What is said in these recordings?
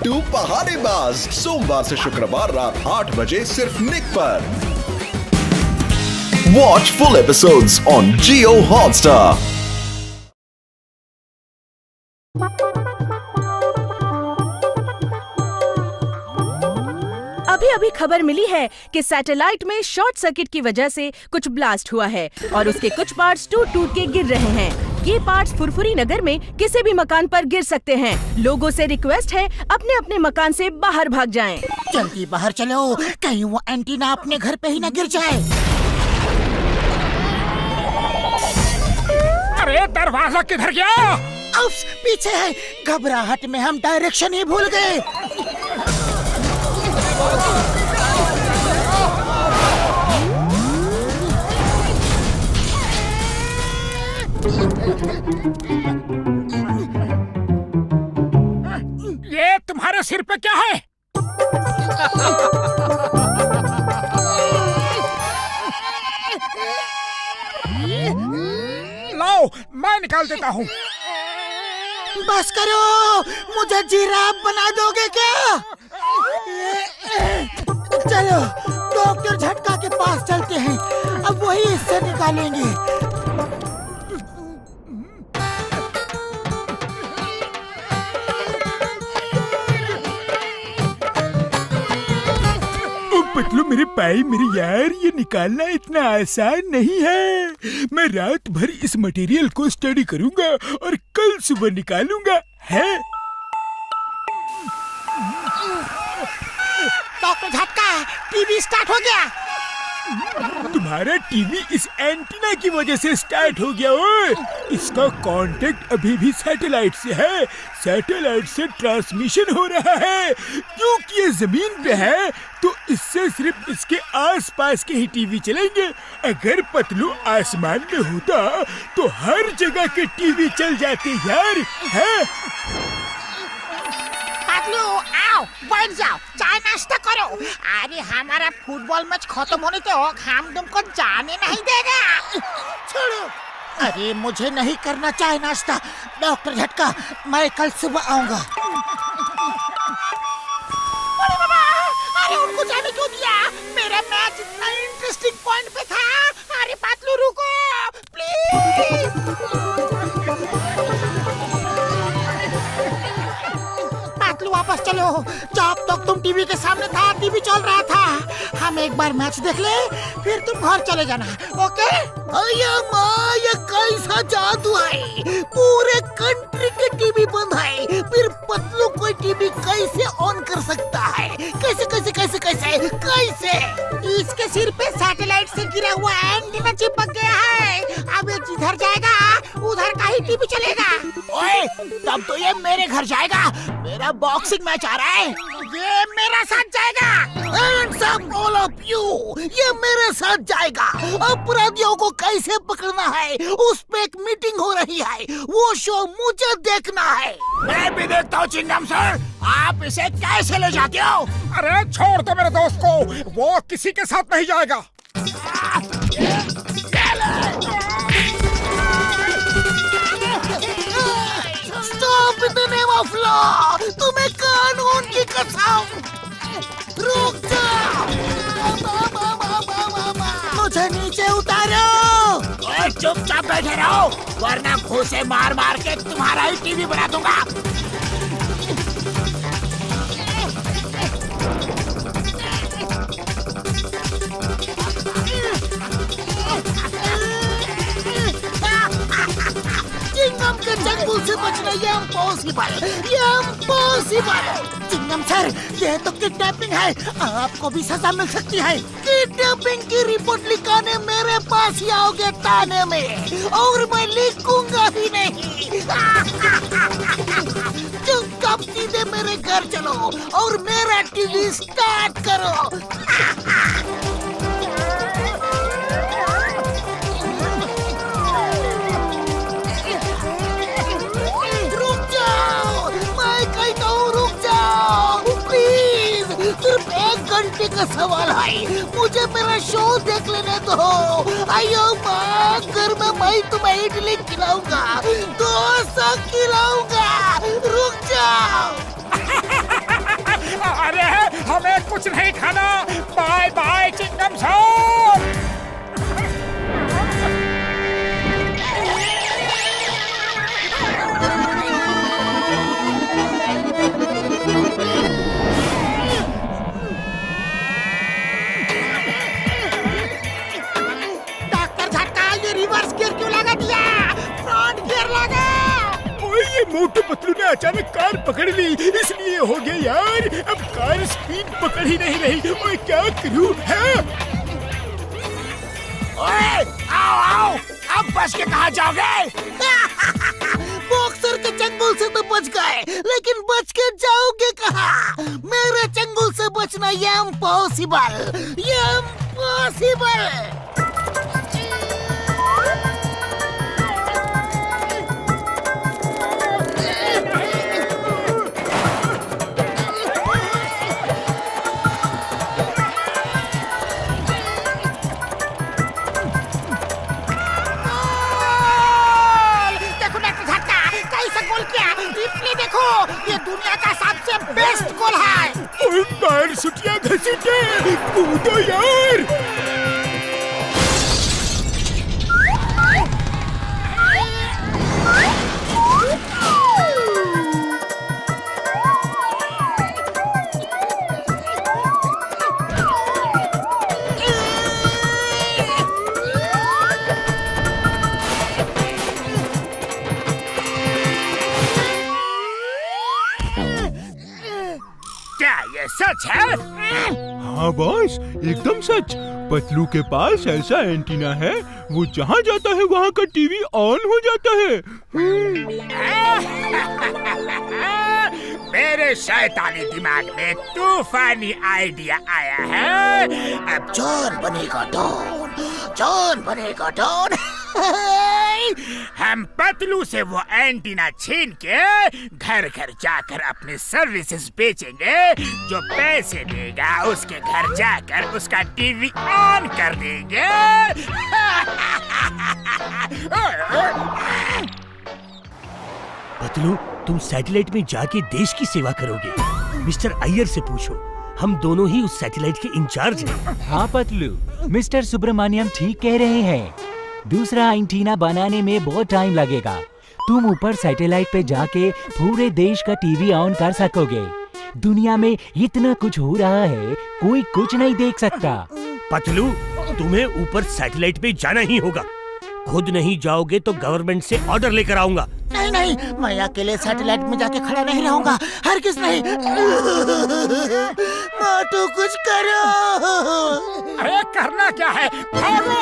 बिट्टू पहाड़ीबाज सोमवार से शुक्रवार रात 8 बजे सिर्फ निक पर। Watch full episodes on Jio Hotstar। अभी अभी खबर मिली है कि सैटेलाइट में शॉर्ट सर्किट की वजह से कुछ ब्लास्ट हुआ है और उसके कुछ पार्ट्स टूट टूट के गिर रहे हैं। ये पार्ट्स फुरफुरी नगर में किसी भी मकान पर गिर सकते हैं। लोगों से रिक्वेस्ट है अपने अपने मकान से बाहर भाग जाएं। जल्दी बाहर चलो, कहीं वो एंटीना अपने घर पे ही न गिर जाए। अरे दरवाजा किधर गया? उफ्स, पीछे है। घबराहट में हम डायरेक्शन ही भूल गए। ये तुम्हारे सिर पे क्या है? लाओ, मैं निकाल देता हूँ। बस करो, मुझे जिराफ बना दोगे क्या? चलो डॉक्टर झटका के पास चलते हैं, अब वही इससे निकालेंगे। पतलू मेरे भाई मेरे यार, ये निकालना इतना आसान नहीं है। मैं रात भर इस मटेरियल को स्टडी करूंगा और कल सुबह निकालूंगा। है डॉक्टर झटका, टीवी स्टार्ट हो गया। तुम्हारा टीवी इस एंटीना की वजह से स्टार्ट हो गया। ओए, इसका कांटेक्ट अभी भी सैटेलाइट से है। सैटेलाइट से ट्रांसमिशन हो रहा है। क्योंकि ये जमीन पे है तो इससे सिर्फ इसके आसपास के ही टीवी चलेंगे। अगर पतलू आसमान में होता तो हर जगह के टीवी चल जाते यार। है पतलू, आओ बैठ जाओ, चाय नाश्ता करो। अरे हमारा फुटबॉल मैच खत्म होने तक हम तुमको जाने नहीं देगा। छोड़ो। अरे मुझे नहीं करना चाय नाश्ता। डॉक्टर झटका, मैं कल सुबह आऊंगा। अरे बाबा, अरे उनको जाने क्यों दिया? मेरा मैच इतना इंटरेस्टिंग पॉइंट पे था। अरे पतलू रुको प्लीज। वापस चलो। जब तक तुम टीवी के सामने था, टीवी चल रहा था। हम एक बार मैच देख ले, फिर तुम घर चले जाना, ओके? अय्या माँ, ये कैसा जादू है? पूरे कंट्री के टीवी बंद है, फिर पतलू कोई टीवी कैसे ऑन कर सकता है? कैसे कैसे कैसे कैसे कैसे? इसके सिर पे सैटेलाइट से गिरा हुआ एंटीना चिपक गया है। अब ये जिधर जाएगा उधर का ही टीवी चलेगा। ओए, तब तो ये मेरे घर जाएगा। मेरा बॉक्सिंग मैच आ रहा है, ये मेरा साथ जाएगा। Hands up all of you, ये मेरे साथ जाएगा। अपराधियों को कैसे पकड़ना है उस पे एक मीटिंग हो रही है। वो शो मुझे देखना है। मैं भी देखता हूँ चिंगम सर, आप इसे कैसे ले जाते हो? अरे छोड़ दो मेरे दोस्त को, वो किसी के साथ नहीं जाएगा। Stop in the name of law! तुम्हें कानून की कसम! रुक जाओ! मुझे नीचे उतारो! चुपचाप बैठे रहो, वरना घूंसे मार मार के तुम्हारा ही टीवी बना दूंगा। चिंगम के चंगुल से बचना ये इम्पॉसिबल। चिंगम सर, ये तो किडनैपिंग है, आपको भी सजा मिल सकती है। किडनैपिंग की रिपोर्ट लिखाने मेरे पास ही आओगे थाने में, और मैं लिखूंगा ही नहीं। चुपचाप सीधे मेरे घर चलो और मेरा टीवी स्टार्ट करो। सिर्फ 1 घंटे का सवाल है, मुझे मेरा शो देख लेने दो। आयो माँ, घर में मैं तुम्हें इडली खिलाऊंगा, डोसा खिलाऊंगा, रुक जाओ। अचानक कार पकड़ ली, इसलिए हो गया यार। अब कार स्पीड पकड़ ही नहीं रही, और क्या करूं? है ओए, आओ आओ, अब बच के कहाँ जाओगे? बॉक्सर के चंगुल से तो बच गए, लेकिन बच के जाओगे कहाँ? मेरे चंगुल से बचना ये इम्पॉसिबल, ये इम्पॉसिबल। देखो, ये दुनिया का सबसे बेस्ट गोल है। और पैर सुटिया घसीटे, कूदो यार। सच है? हाँ बॉस, एकदम सच। पतलू के पास ऐसा एंटीना है, वो जहाँ जाता है वहाँ का टीवी ऑन हो जाता है। मेरे शैतानी दिमाग में तूफानी आइडिया आया है। अब जॉन बनेगा डॉन, जॉन बनेगा डॉन। हम पतलू से वो एंटीना छीन के घर घर जाकर अपनी सर्विसेज बेचेंगे। जो पैसे देगा उसके घर जाकर उसका टीवी ऑन कर देंगे। पतलू, तुम सैटेलाइट में जाके देश की सेवा करोगे। मिस्टर अय्यर से पूछो, हम दोनों ही उस सैटेलाइट के इंचार्ज हैं। हाँ पतलू, मिस्टर सुब्रमण्यम ठीक कह रहे हैं। दूसरा एंटीना बनाने में बहुत टाइम लगेगा। तुम ऊपर सैटेलाइट पे जाके पूरे देश का टीवी ऑन कर सकोगे। दुनिया में इतना कुछ हो रहा है, कोई कुछ नहीं देख सकता। पतलू, तुम्हें ऊपर सैटेलाइट पे जाना ही होगा। खुद नहीं जाओगे तो गवर्नमेंट से ऑर्डर लेकर आऊंगा। नहीं नहीं, मैं अकेले सैटेलाइट में जाके खड़ा नहीं रहूंगा, हरगिज़ नहीं। मोटू कुछ करो। अरे करना क्या है, भागो।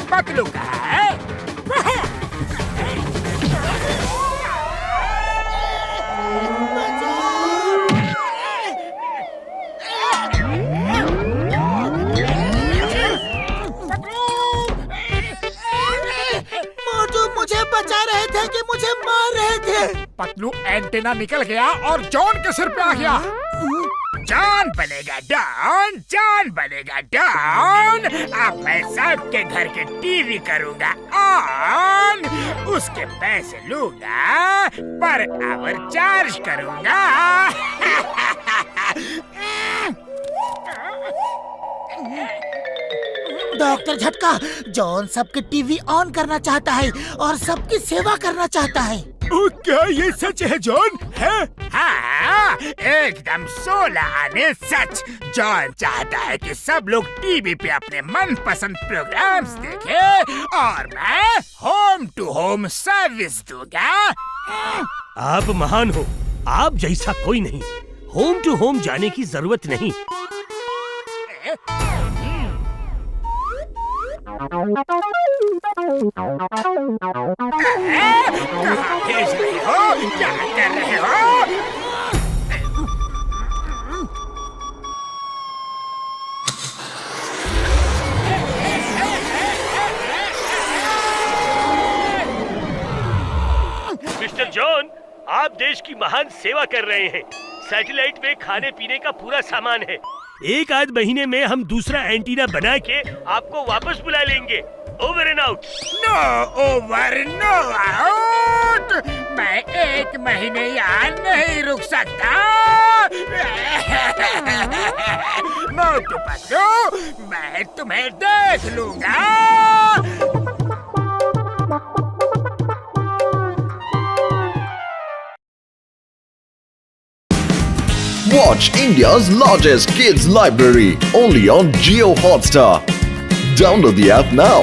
पतलू कहाँ है? मोटू मुझे बचा रहे थे कि मुझे मार रहे थे? पतलू, एंटीना निकल गया और जॉन के सिर पे आ गया। जॉन बनेगा डॉन, जॉन बनेगा डॉन। अब मैं सबके घर के टीवी करूंगा ऑन, उसके पैसे लूंगा, पर आवर चार्ज करूंगा। डॉक्टर झटका, जॉन सबके टीवी ऑन करना चाहता है और सबकी सेवा करना चाहता है। ओ, क्या ये सच है जॉन? है? हाँ, एकदम 16 आने सच। जॉन चाहता है कि सब लोग टीवी पे अपने मनपसंद प्रोग्राम्स देखें और मैं होम टू होम सर्विस दूंगा। आप महान हो, आप जैसा कोई नहीं। होम टू होम जाने की जरूरत नहीं। कहाँ भेज रहे हो? क्या कर रहे हो? मिस्टर जॉन, आप देश की महान सेवा कर रहे हैं। सैटेलाइट में खाने पीने का पूरा सामान है। एक आध महीने में हम दूसरा एंटीना बना के आपको वापस बुला लेंगे। Over and out. No over no out. मैं 1 महीने यहाँ नहीं रुक सकता। मोटू पतलू, मैं तुम्हें देख लूंगा। Watch India's largest kids library only on Jio Hotstar. Download the app now.